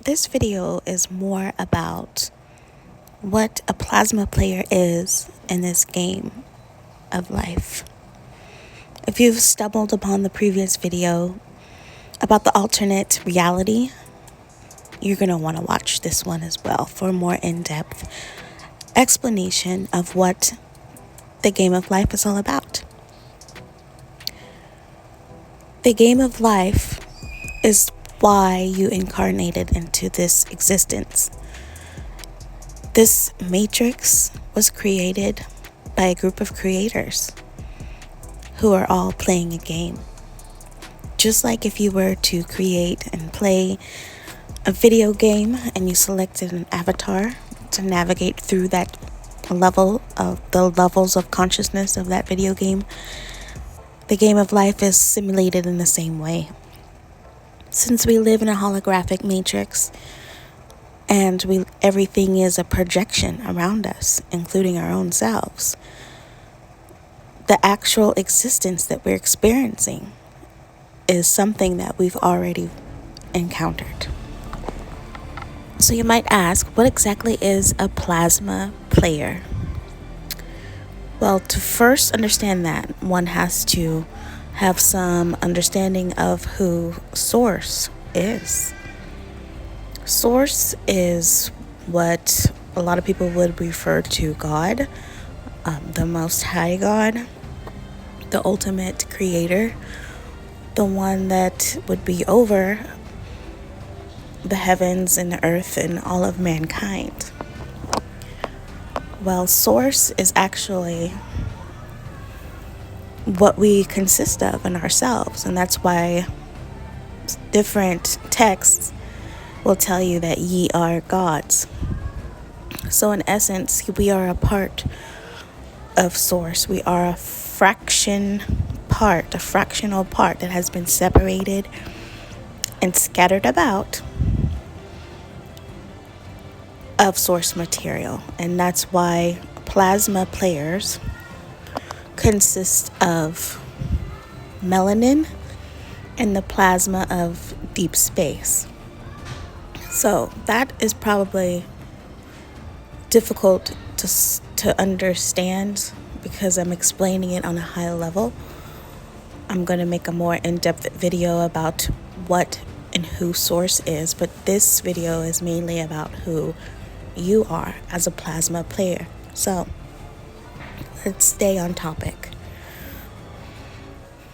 this video is more about what a plasma player is in this game of life. If you've stumbled upon the previous video about the alternate reality, you're going to want to watch this one as well for a more in-depth explanation of what the game of life is all about. The game of life is why you incarnated into this existence. This matrix was created by a group of creators who are all playing a game. Just like if you were to create and play a video game and you selected an avatar to navigate through that level of the levels of consciousness of that video game, the game of life is simulated in the same way. Since we live in a holographic matrix and everything is a projection around us, including our own selves, the actual existence that we're experiencing is something that we've already encountered. So you might ask, what exactly is a plasma player? Well, to first understand that, one has to have some understanding of who Source is. Source is what a lot of people would refer to God, the Most High God, the ultimate creator, the one that would be over the heavens and the earth and all of mankind. Well, Source is actually what we consist of in ourselves, and that's why different texts will tell you that ye are gods. So in essence, we are a part of Source. We are a fractional part that has been separated and scattered about of source material. And that's why plasma players consist of melanin and the plasma of deep space. So that is probably difficult to understand because I'm explaining it on a high level. I'm going to make a more in-depth video about what and who Source is, but this video is mainly about who you are as a plasma player. So let's stay on topic.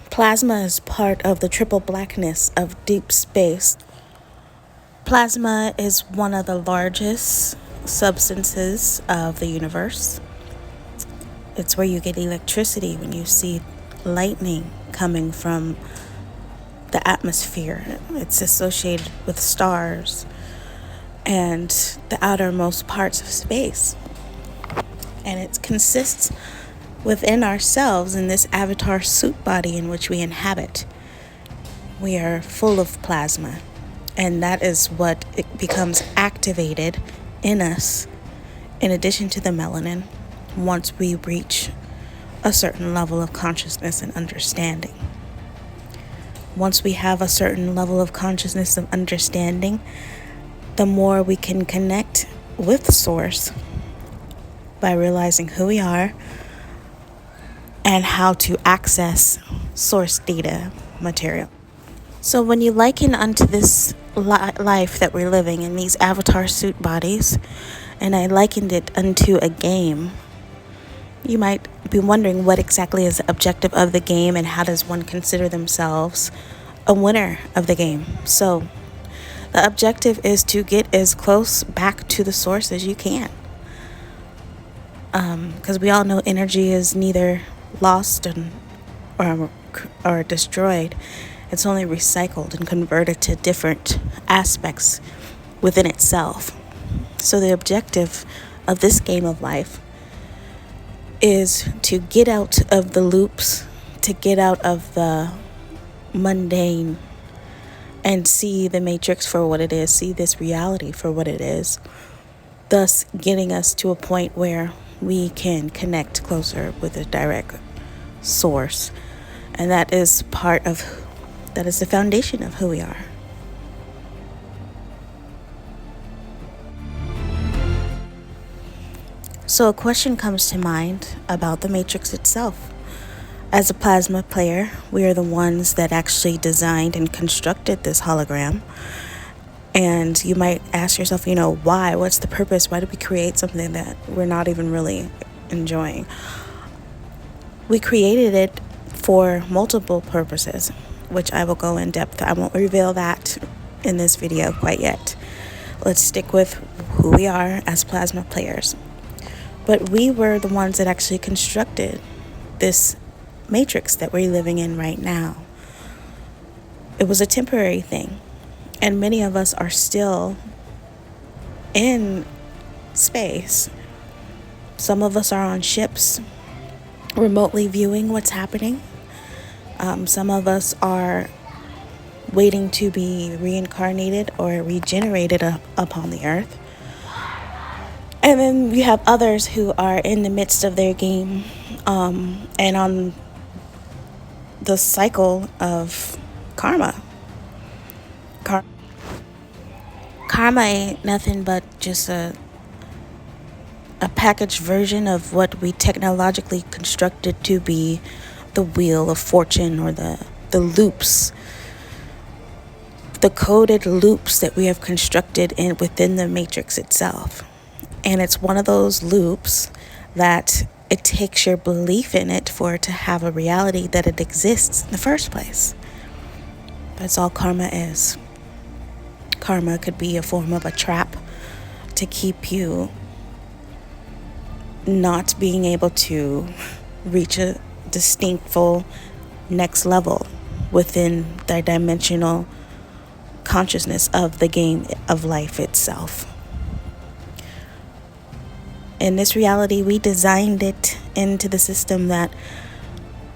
Plasma is part of the triple blackness of deep space. Plasma is one of the largest substances of the universe. It's where you get electricity when you see lightning coming from the atmosphere. It's associated with stars and the outermost parts of space. And it consists within ourselves in this avatar suit body in which we inhabit. We are full of plasma, and that is what it becomes activated in us, in addition to the melanin, once we reach a certain level of consciousness and understanding. Once we have a certain level of consciousness and understanding, the more we can connect with Source by realizing who we are and how to access source data material. So when you liken unto this life that we're living in these avatar suit bodies, and I likened it unto a game, you might be wondering what exactly is the objective of the game and how does one consider themselves a winner of the game. So the objective is to get as close back to the source as you can. Because we all know energy is neither lost or destroyed. It's only recycled and converted to different aspects within itself. So the objective of this game of life is to get out of the loops, to get out of the mundane and see the matrix for what it is, see this reality for what it is, thus getting us to a point where we can connect closer with a direct source. And that is the foundation of who we are. So a question comes to mind about the Matrix itself. As a plasma player, we are the ones that actually designed and constructed this hologram. And you might ask yourself, why? What's the purpose? Why did we create something that we're not even really enjoying? We created it for multiple purposes, which I will go in depth. I won't reveal that in this video quite yet. Let's stick with who we are as plasma players. But we were the ones that actually constructed this matrix that we're living in right now. It was a temporary thing, and many of us are still in space. Some of us are on ships remotely viewing what's happening. Some of us are waiting to be reincarnated or regenerated upon the earth. And then you have others who are in the midst of their game and on the cycle of karma. Karma ain't nothing but just a packaged version of what we technologically constructed to be the wheel of fortune, or the loops, the coded loops that we have constructed within the matrix itself. And it's one of those loops that it takes your belief in it for it to have a reality that it exists in the first place. That's all karma is. Karma could be a form of a trap to keep you not being able to reach a distinctful next level within the dimensional consciousness of the game of life itself. In this reality, we designed it into the system that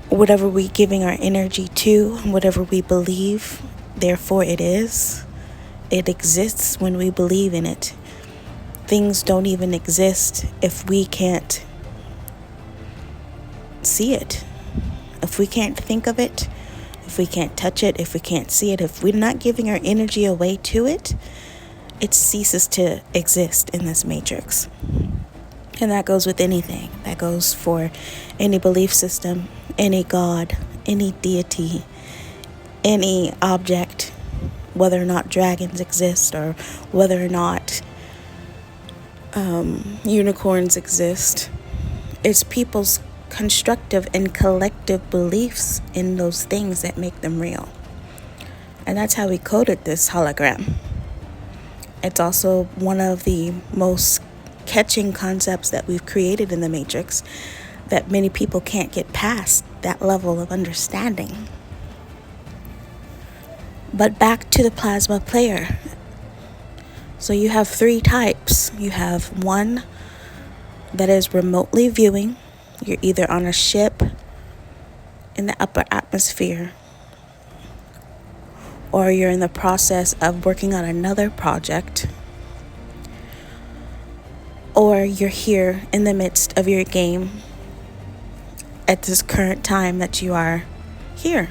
whatever we're giving our energy to, whatever we believe, therefore it is. It exists when we believe in it. Things don't even exist if we can't see it. If we can't think of it, if we can't touch it, if we can't see it, if we're not giving our energy away to it, it ceases to exist in this matrix. And that goes with anything. That goes for any belief system, any god, any deity, any object, whether or not dragons exist or whether or not unicorns exist. It's people's constructive and collective beliefs in those things that make them real. And that's how we coded this hologram. It's also one of the most catching concepts that we've created in the Matrix that many people can't get past that level of understanding. But back to the plasma player. So you have three types. You have one that is remotely viewing. You're either on a ship in the upper atmosphere, or you're in the process of working on another project, or you're here in the midst of your game at this current time that you are here.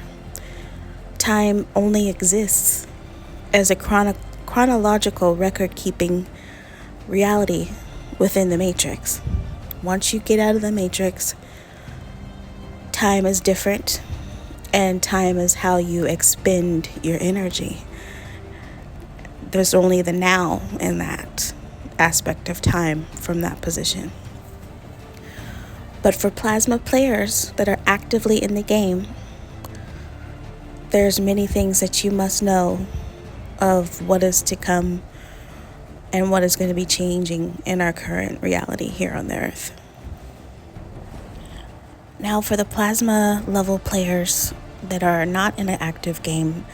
Time only exists as a chronological record-keeping reality within the Matrix. Once you get out of the Matrix, time is different, and time is how you expend your energy. There's only the now in that aspect of time from that position. But for plasma players that are actively in the game, there's many things that you must know of what is to come and what is going to be changing in our current reality here on the earth. Now, for the plasma level players that are not in an active game,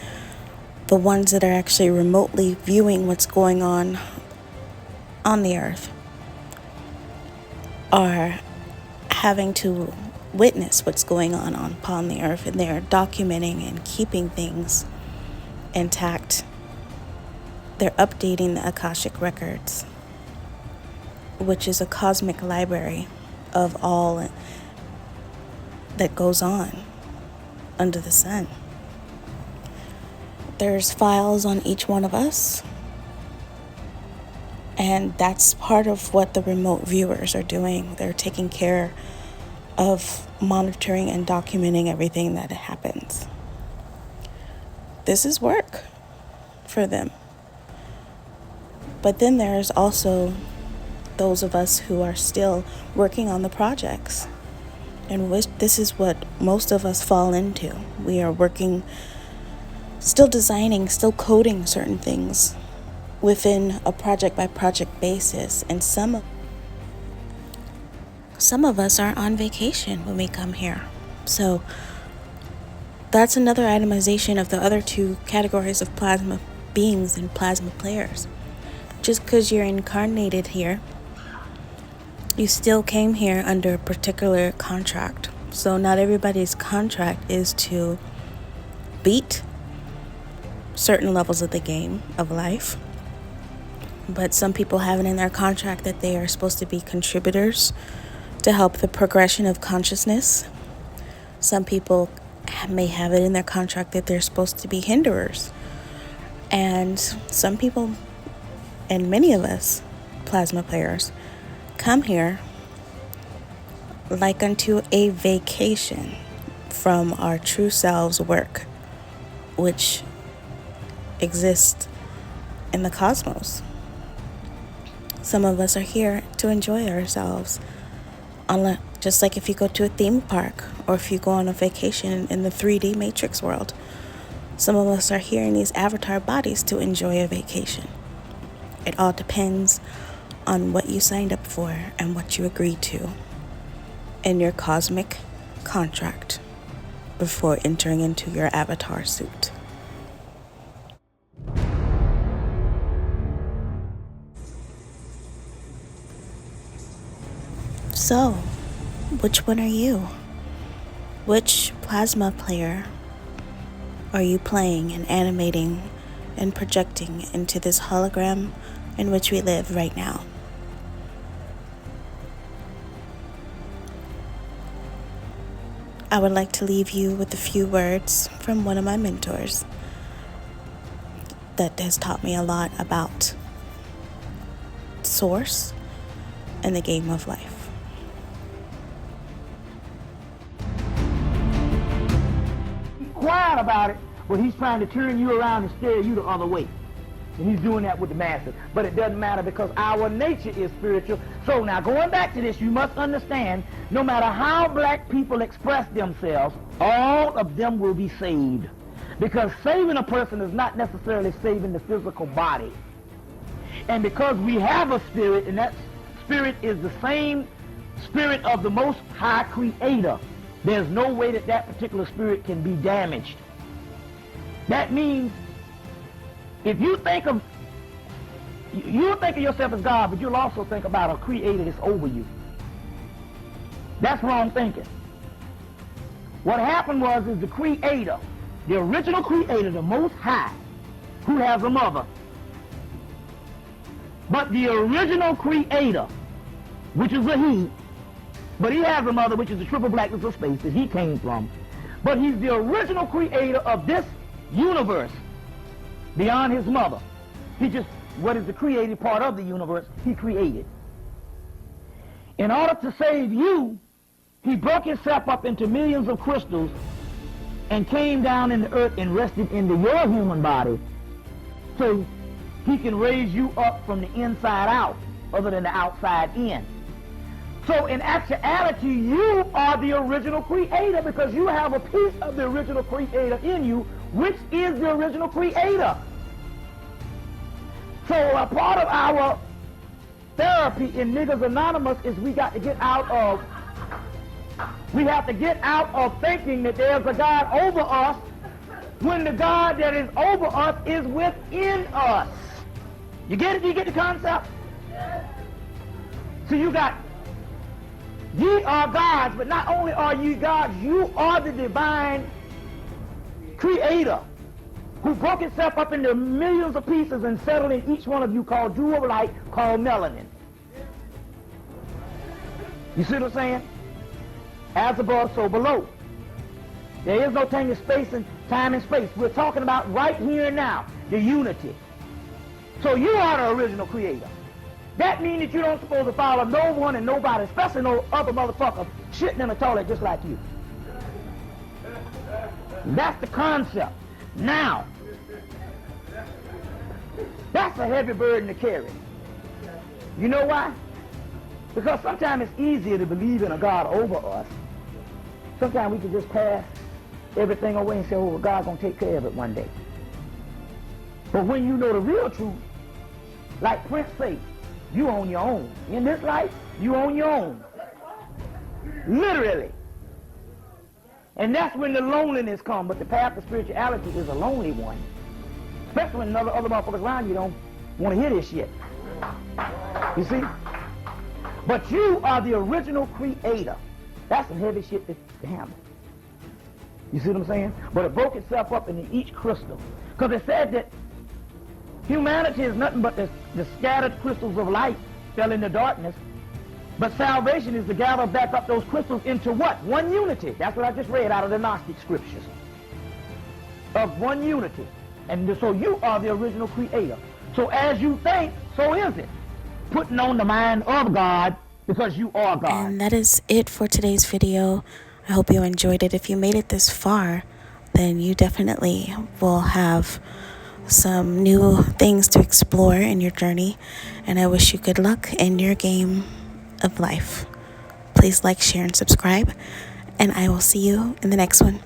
the ones that are actually remotely viewing what's going on the earth, are having to witness what's going on upon the earth, and they're documenting and keeping things intact. They're updating the Akashic records, which is a cosmic library of all that goes on under the sun. There's files on each one of us, And that's part of what the remote viewers are doing. They're taking care of monitoring and documenting everything that happens. This is work for them. But then there's also those of us who are still working on the projects. And this is what most of us fall into. We are working, still designing, still coding certain things within a project by project basis. And some of us are on vacation when we come here. So that's another itemization of the other two categories of plasma beings and plasma players. Just because you're incarnated here, you still came here under a particular contract. So not everybody's contract is to beat certain levels of the game of life. But some people have it in their contract that they are supposed to be contributors to help the progression of consciousness. Some people may have it in their contract that they're supposed to be hinderers. And some people, and many of us, plasma players, come here like unto a vacation from our true selves work, which exists in the cosmos. Some of us are here to enjoy ourselves, just like if you go to a theme park or if you go on a vacation in the 3D Matrix world. Some of us are here in these avatar bodies to enjoy a vacation. It all depends on what you signed up for and what you agreed to in your cosmic contract before entering into your avatar suit. So, which one are you? Which plasma player are you playing and animating and projecting into this hologram in which we live right now? I would like to leave you with a few words from one of my mentors that has taught me a lot about source and the game of life. Quiet about it, but he's trying to turn you around and steer you the other way. And he's doing that with the masses. But it doesn't matter because our nature is spiritual. So now going back to this, you must understand, no matter how black people express themselves, all of them will be saved. Because saving a person is not necessarily saving the physical body. And because we have a spirit, and that spirit is the same spirit of the Most High Creator, there's no way that that particular spirit can be damaged. That means if you think of yourself as God, but you'll also think about a creator that's over you. That's wrong thinking. What happened is the creator, the original creator, the Most High, who has a mother. But the original creator, which is a he, but he has a mother, which is the triple blackness of space that he came from. But he's the original creator of this universe beyond his mother. He just, what is the created part of the universe, he created. In order to save you, he broke himself up into millions of crystals and came down in the earth and rested into your human body so he can raise you up from the inside out other than the outside in. So in actuality, you are the original creator because you have a piece of the original creator in you, which is the original creator. So a part of our therapy in Niggers Anonymous is we have to get out of thinking that there's a God over us when the God that is over us is within us. You get it? You get the concept? So you got, ye are gods, but not only are ye gods, you are the divine creator who broke itself up into millions of pieces and settled in each one of you called jewel of light, called melanin. You see what I'm saying? As above, so below. There is no time and space. We're talking about right here and now, the unity. So you are the original creator. That means that you don't supposed to follow no one and nobody, especially no other motherfucker shitting in the toilet just like you. That's the concept. Now, that's a heavy burden to carry. You know why? Because sometimes it's easier to believe in a God over us. Sometimes we can just pass everything away and say, oh, well, God's going to take care of it one day. But when you know the real truth, like Prince said, you own your own. In this life, you own your own. Literally. And that's when the loneliness comes. But the path of spirituality is a lonely one. Especially when other motherfuckers around you don't want to hear this shit. You see? But you are the original creator. That's some heavy shit to handle. You see what I'm saying? But it broke itself up into each crystal. Because it said that humanity is nothing but the scattered crystals of light fell into darkness. But salvation is to gather back up those crystals into what? One unity. That's what I just read out of the Gnostic scriptures. Of one unity. And so you are the original creator. So as you think, so is it. Putting on the mind of God because you are God. And that is it for today's video. I hope you enjoyed it. If you made it this far, then you definitely will have some new things to explore in your journey. And I wish you good luck in your game of life. Please like, share, and subscribe. And I will see you in the next one.